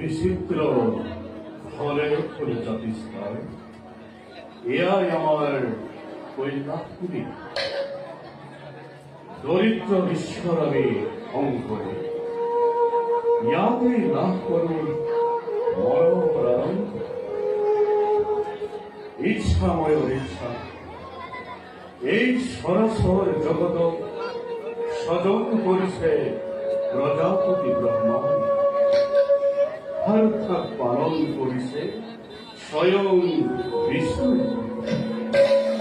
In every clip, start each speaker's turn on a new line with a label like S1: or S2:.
S1: বিচিত্র ফলের পরিজাতিস্তার এয়াই আমার কৈলাসপুরী দরিদ্র ঈশ্বর আমি অঙ্করে ইয়াতেই লাভ করুন মনোপ্রাণান্ত ইচ্ছাময় ইচ্ছা এই সরাসর জগত স্বজন করিছে প্রজাপতি ব্রহ্মা অর্থাৎ পালন করিছে স্বয়ং বিষ্ণু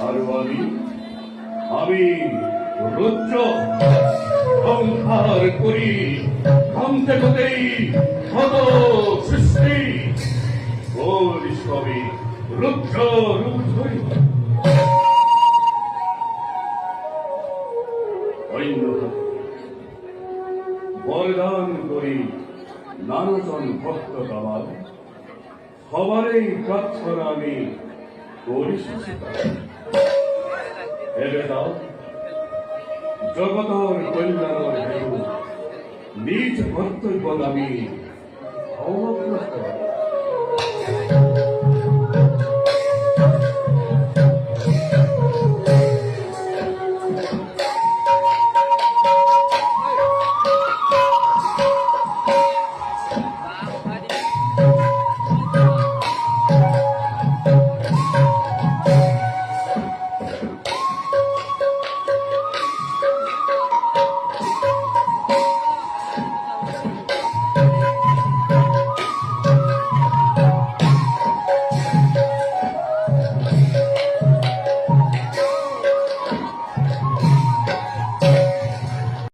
S1: আর আমি রুদ্র সংহার করি থামতে হতেই হত সৃষ্টি সবই রুদ্র রূপ ধরি বরদান করি নানাজন ভক্ত আমার সবারই প্রার্থনা আমি করি এবে দাও জগতর কল্যাণর হেতু নিজ কর্তব্য আমি অবগ্রস্ত